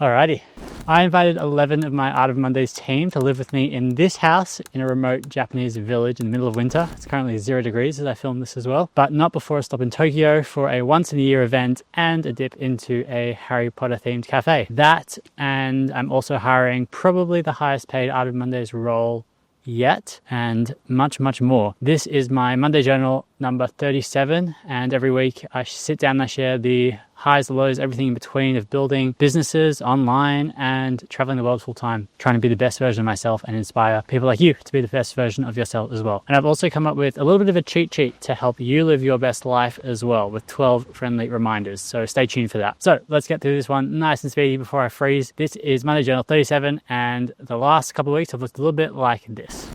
Alrighty. I invited 11 of my Art of Mondays team to live with me in this house in a remote Japanese village in the middle of winter. It's currently 0 degrees as I film this as well, but not before a stop in Tokyo for a once-in-a-year event and a dip into a Harry Potter themed cafe. That, and I'm also hiring probably the highest paid Art of Mondays role yet, and much more. This is my Monday journal number 37, and every week I sit down and I share the highs, the lows, everything in between of building businesses online and traveling the world full time, trying to be the best version of myself and inspire people like you to be the best version of yourself as well. And I've also come up with a little bit of a cheat sheet to help you live your best life as well, with 12 friendly reminders. So stay tuned for that. So let's get through this one nice and speedy before I freeze. This is Monday Journal 37, and the last couple of weeks have looked a little bit like this.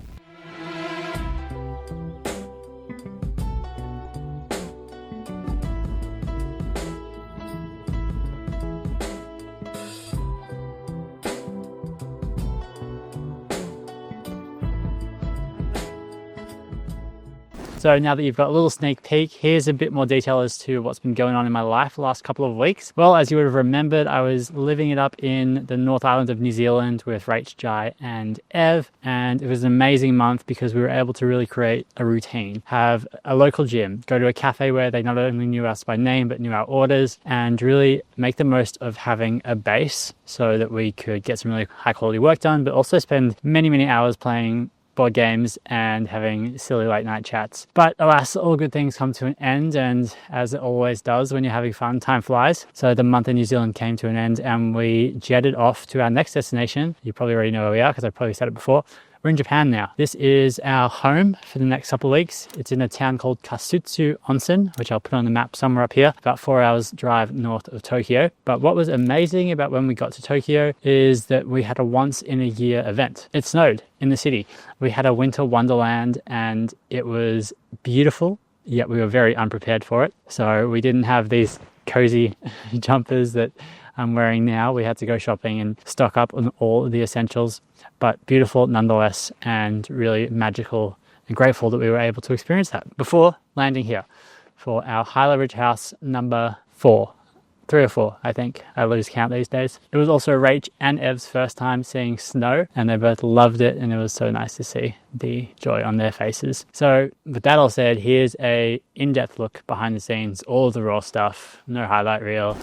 So now that you've got a little sneak peek, here's a bit more detail as to what's been going on in my life the last couple of weeks. Well, as you would have remembered, I was living it up in the North Island of New Zealand with Rach, Jai and Ev, and it was an amazing month because we were able to really create a routine, have a local gym, go to a cafe where they not only knew us by name but knew our orders, and really make the most of having a base so that we could get some really high quality work done, but also spend many hours playing board games and having silly late night chats. But alas, all good things come to an end, and as it always does when you're having fun, time flies. So the month in New Zealand came to an end and we jetted off to our next destination. You probably already know where we are because I probably said it before. We're in Japan now. This is our home for the next couple of weeks. It's in a town called Kasutsu Onsen, which I'll put on the map somewhere up here, about 4 hours drive north of Tokyo. But what was amazing about when we got to Tokyo is that we had a once in a year event. It snowed in the city. We had a winter wonderland and it was beautiful, yet we were very unprepared for it. So we didn't have these cozy jumpers that I'm wearing now. We had to go shopping and stock up on all of the essentials, but beautiful nonetheless, and really magical and grateful that we were able to experience that before landing here for our high leverage house number 4. 3 or 4, I think. I lose count these days. It was also Rach and Ev's first time seeing snow, and they both loved it, and it was so nice to see the joy on their faces. So with that all said, here's a in-depth look behind the scenes, all of the raw stuff, no highlight reel.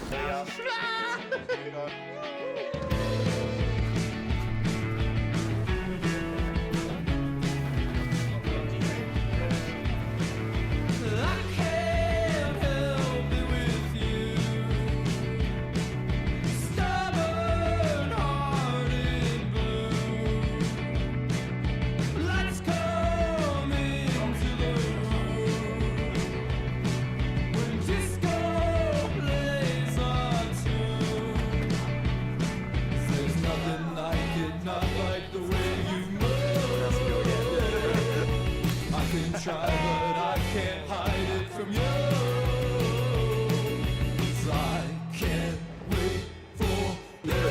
Try, but I can't hide it from you. 'Cause I can't wait for you.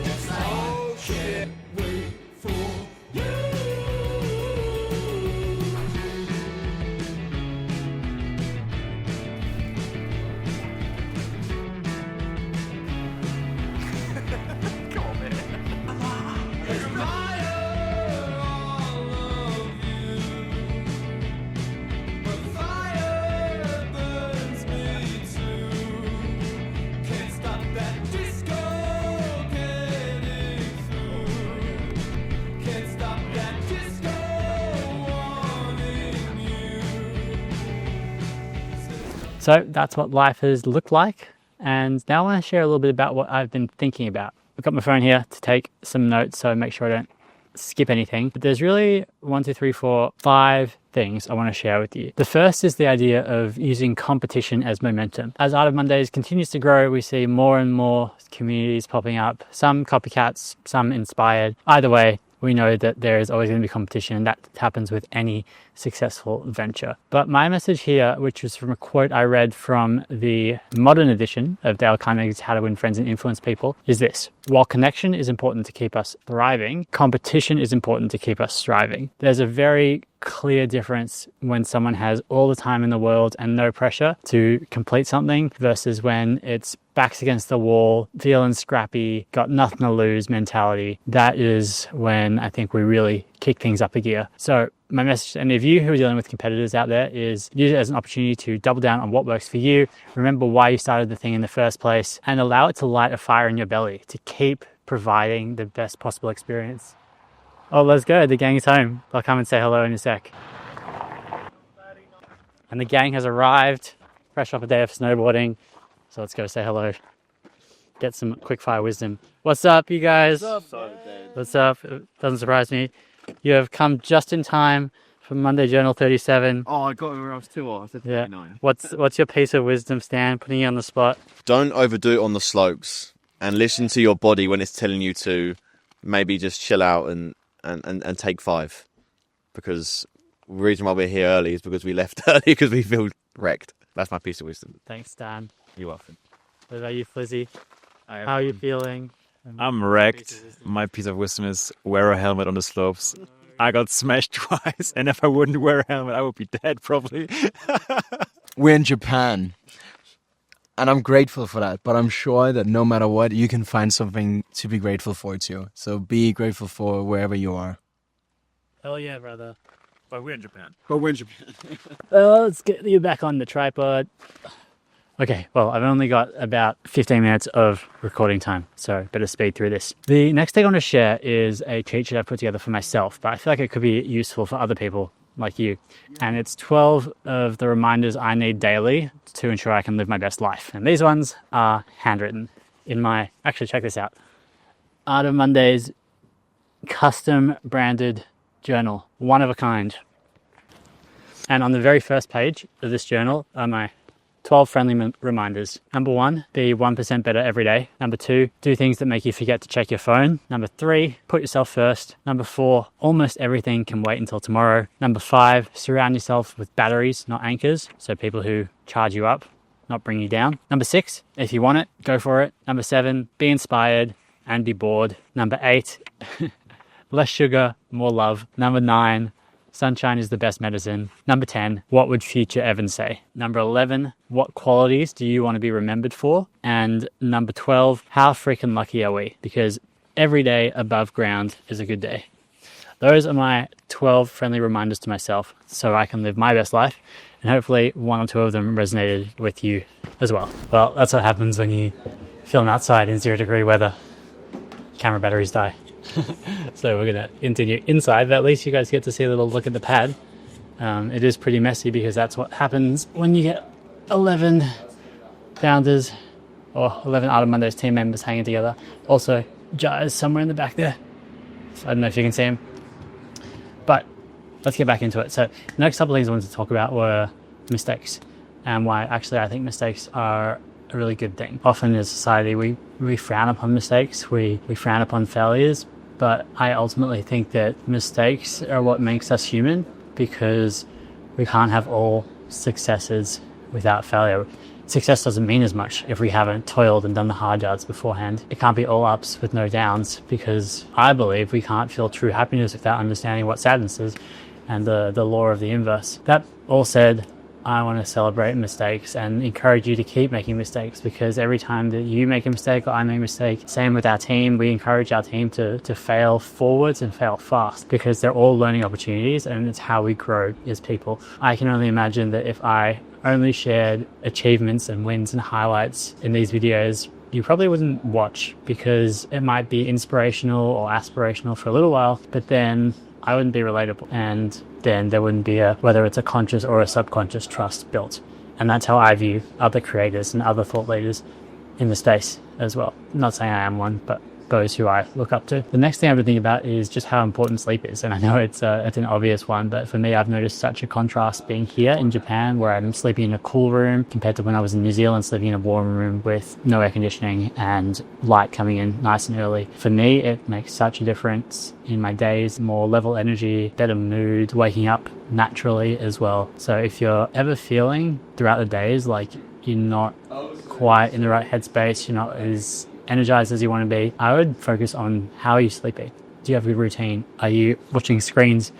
Yes, I can't wait for you. Come on, man. So that's what life has looked like. And now I want to share a little bit about what I've been thinking about. I've got my phone here to take some notes, so make sure I don't skip anything. But there's really 5 things I want to share with you. The first is the idea of using competition as momentum. As Art of Mondays continues to grow, we see more and more communities popping up, some copycats, some inspired. Either way, we know that there is always going to be competition, and that happens with any successful venture. But my message here, which was from a quote I read from the modern edition of Dale Carnegie's How to Win Friends and Influence People, is this: while connection is important to keep us thriving, competition is important to keep us striving. There's a very clear difference when someone has all the time in the world and no pressure to complete something versus when it's backs against the wall, feeling scrappy, got nothing to lose mentality. That is when I think we really kick things up a gear. So my message to any of you who are dealing with competitors out there is use it as an opportunity to double down on what works for you. Remember why you started the thing in the first place and allow it to light a fire in your belly to keep providing the best possible experience. Oh, let's go. The gang's home. I'll come and say hello in a sec. And the gang has arrived, fresh off a day of snowboarding. So let's go say hello. Get some quick fire wisdom. What's up, you guys? What's up? What's up? It doesn't surprise me. You have come just in time for Monday Journal 37. Oh, I got it where I was 2 hours. I said 39. What's your piece of wisdom, Stan? Putting you on the spot. Don't overdo it on the slopes and listen to your body when it's telling you to maybe just chill out and take 5. Because the reason why we're here early is because we left early because we feel wrecked. That's my piece of wisdom. Thanks, Stan. You're welcome. What about you, Flizzy? How are you feeling? I'm wrecked. My piece of wisdom is wear a helmet on the slopes. I got smashed twice, and if I wouldn't wear a helmet, I would be dead probably. We're in Japan, and I'm grateful for that. But I'm sure that no matter what, you can find something to be grateful for too. So be grateful for wherever you are. Hell yeah, brother. But we're in Japan. Let's get you back on the tripod. Okay, well, I've only got about 15 minutes of recording time, so better speed through this. The next thing I want to share is a cheat sheet I put together for myself, but I feel like it could be useful for other people like you. And it's 12 of the reminders I need daily to ensure I can live my best life. And these ones are handwritten in my, actually check this out, Art of Monday's custom branded journal, one of a kind. And on the very first page of this journal are my 12 friendly reminders. Number 1, be 1% better every day. Number 2, do things that make you forget to check your phone. Number 3, put yourself first. Number 4, almost everything can wait until tomorrow. Number 5, surround yourself with batteries, not anchors. So people who charge you up, not bring you down. Number 6, if you want it, go for it. Number 7, be inspired and be bored. Number 8, less sugar, more love. Number 9, sunshine is the best medicine. Number 10, what would future Evan say? Number 11, what qualities do you want to be remembered for? And number 12, how freaking lucky are we? Because every day above ground is a good day. Those are my 12 friendly reminders to myself so I can live my best life. And hopefully 1 or 2 of them resonated with you as well. Well, that's what happens when you film outside in 0-degree weather. Camera batteries die. So we're going to continue inside, but at least you guys get to see a little look at the pad. It is pretty messy because that's what happens when you get 11 founders or 11 Art of Monday's team members hanging together. Also, Jai is somewhere in the back there. So I don't know if you can see him. But let's get back into it. So the next couple of things I wanted to talk about were mistakes and why actually I think mistakes are a really good thing. Often in society we frown upon mistakes, we frown upon failures, but I ultimately think that mistakes are what makes us human because we can't have all successes without failure. Success doesn't mean as much if we haven't toiled and done the hard yards beforehand. It can't be all ups with no downs because I believe we can't feel true happiness without understanding what sadness is and the law of the inverse. That all said, I want to celebrate mistakes and encourage you to keep making mistakes because every time that you make a mistake or I make a mistake, same with our team, we encourage our team to fail forwards and fail fast because they're all learning opportunities and it's how we grow as people. I can only imagine that if I only shared achievements and wins and highlights in these videos, you probably wouldn't watch because it might be inspirational or aspirational for a little while, but then I wouldn't be relatable and then there wouldn't be whether it's a conscious or a subconscious trust built. And that's how I view other creators and other thought leaders in the space as well. I'm not saying I am one, but those who I look up to. The next thing I've been thinking about is just how important sleep is. And I know it's an obvious one, but for me, I've noticed such a contrast being here in Japan where I'm sleeping in a cool room compared to when I was in New Zealand sleeping in a warm room with no air conditioning and light coming in nice and early. For me, it makes such a difference in my days, more level energy, better mood, waking up naturally as well. So if you're ever feeling throughout the days like you're not quite in the right headspace, you're not as energized as you want to be, I would focus on how are you sleeping. Do you have a good routine? Are you watching screens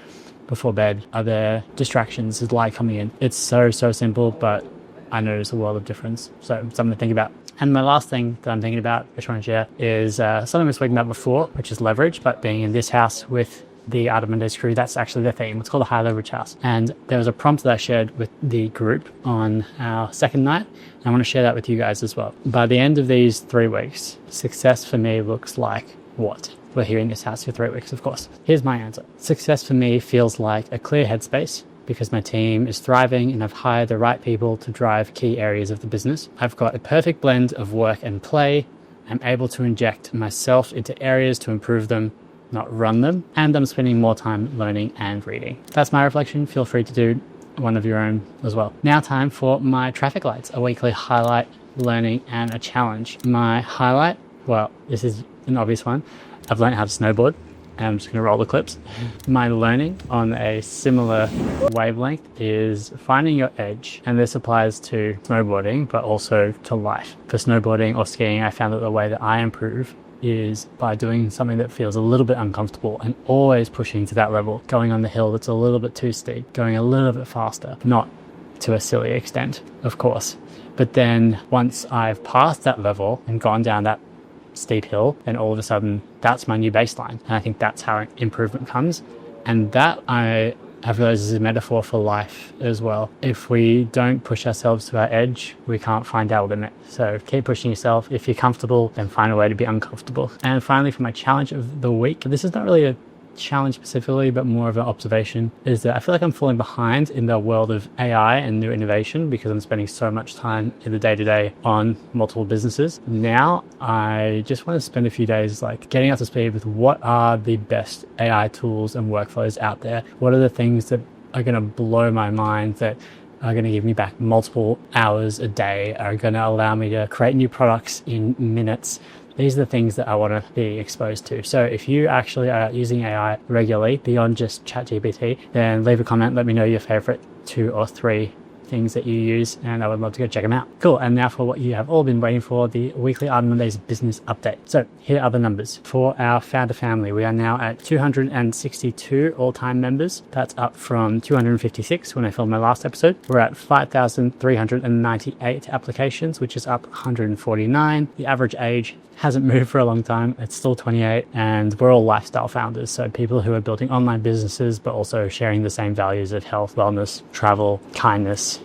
before bed? Are there distractions? Is light coming in? It's so simple, but I notice a world of difference. So something to think about. And my last thing that I'm thinking about, which I want to share, is something we were speaking about before, which is leverage, but being in this house with the Art of Mondays crew, that's actually the theme. It's called a high leverage house. And there was a prompt that I shared with the group on our second night. And I want to share that with you guys as well. By the end of these 3 weeks, success for me looks like what? We're here in this house for 3 weeks, of course. Here's my answer. Success for me feels like a clear headspace, because my team is thriving and I've hired the right people to drive key areas of the business. I've got a perfect blend of work and play. I'm able to inject myself into areas to improve them, not run them. And I'm spending more time learning and reading. That's my reflection. Feel free to do one of your own as well. Now time for my traffic lights, a weekly highlight, learning, and a challenge. My highlight, well, this is an obvious one. I've learned how to snowboard. I'm just going to roll the clips. My learning on a similar wavelength is finding your edge. And this applies to snowboarding, but also to life. For snowboarding or skiing, I found that the way that I improve is by doing something that feels a little bit uncomfortable and always pushing to that level, going on the hill that's a little bit too steep, going a little bit faster, not to a silly extent, of course. But then once I've passed that level and gone down that steep hill, and all of a sudden that's my new baseline. And I think that's how improvement comes. And that I have realized is a metaphor for life as well. If we don't push ourselves to our edge, we can't find our limit. So keep pushing yourself. If you're comfortable, then find a way to be uncomfortable. And finally, for my challenge of the week, this is not really a challenge specifically, but more of an observation, is that I feel like I'm falling behind in the world of AI and new innovation because I'm spending so much time in the day-to-day on multiple businesses. Now I just want to spend a few days like getting up to speed with what are the best AI tools and workflows out there. What are the things that are going to blow my mind, that are going to give me back multiple hours a day, are going to allow me to create new products in minutes. These are the things that I want to be exposed to. So if you actually are using AI regularly beyond just ChatGPT, then leave a comment. Let me know your favorite 2 or 3 things that you use, and I would love to go check them out. Cool. And now for what you have all been waiting for, the weekly Art of Mondays business update. So here are the numbers. For our founder family, we are now at 262 all-time members. That's up from 256 when I filmed my last episode. We're at 5,398 applications, which is up 149. The average age hasn't moved for a long time. It's still 28, and we're all lifestyle founders. So people who are building online businesses, but also sharing the same values of health, wellness, travel, kindness,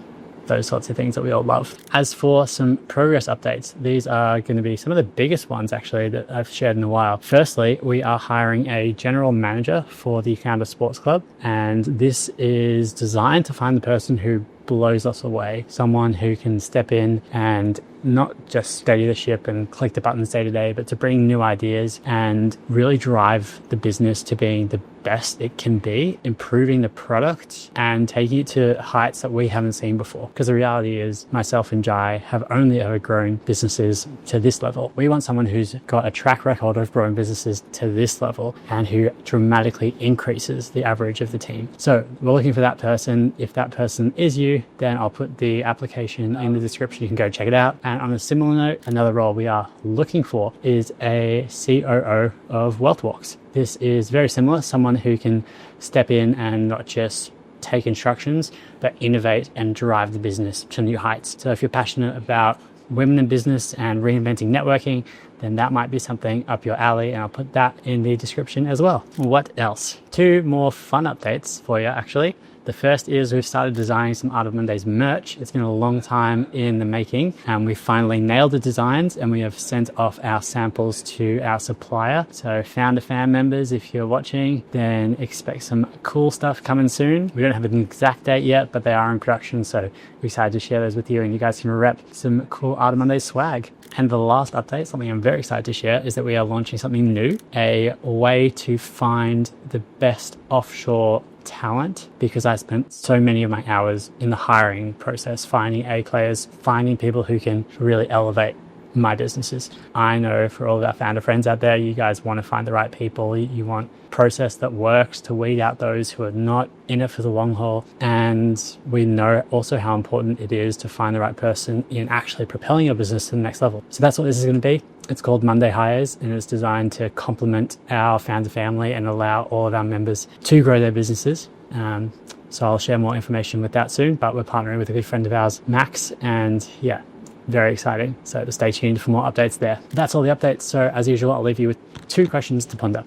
those sorts of things that we all love. As for some progress updates, these are going to be some of the biggest ones actually that I've shared in a while. Firstly, we are hiring a general manager for the Founder Sports Club, and this is designed to find the person who blows us away, someone who can step in and not just steady the ship and click the buttons day to day, but to bring new ideas and really drive the business to being the best it can be, improving the product and taking it to heights that we haven't seen before. Because the reality is myself and Jai have only ever grown businesses to this level. We want someone who's got a track record of growing businesses to this level and who dramatically increases the average of the team. So we're looking for that person. If that person is you, then I'll put the application in the description. You can go check it out. And on a similar note, another role we are looking for is a COO of Wealth Walks. This is very similar, someone who can step in and not just take instructions, but innovate and drive the business to new heights. So if you're passionate about women in business and reinventing networking, then that might be something up your alley, and I'll put that in the description as well. What else? 2 more fun updates for you, actually. The first is we've started designing some Art of Mondays merch. It's been a long time in the making, and we finally nailed the designs, and we have sent off our samples to our supplier. So Founder Fan members, if you're watching, then expect some cool stuff coming soon. We don't have an exact date yet, but they are in production, so we're excited to share those with you, and you guys can rep some cool Art of Mondays swag. And the last update, something I'm very excited to share, is that we are launching something new, a way to find the best offshore talent, because I spent so many of my hours in the hiring process, finding A players, finding people who can really elevate my businesses. I know for all of our founder friends out there, you guys want to find the right people. You want process that works to weed out those who are not in it for the long haul. And we know also how important it is to find the right person in actually propelling your business to the next level. So that's what this is going to be. It's called Monday Hires, and it's designed to complement our founder family and allow all of our members to grow their businesses So I'll share more information with that soon, but we're partnering with a good friend of ours, Max, and yeah, very exciting. So stay tuned for more updates there. That's all the updates. So as usual, I'll leave you with 2 questions to ponder.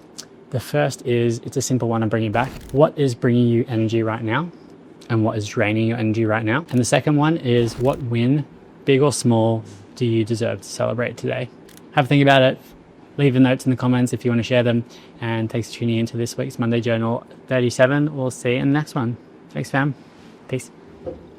The first is, it's a simple one I'm bringing back. What is bringing you energy right now? And what is draining your energy right now? And the second one is, what win, big or small, do you deserve to celebrate today? Have a think about it. Leave the notes in the comments if you want to share them. And thanks for tuning in to this week's Monday Journal 37. We'll see you in the next one. Thanks, fam. Peace.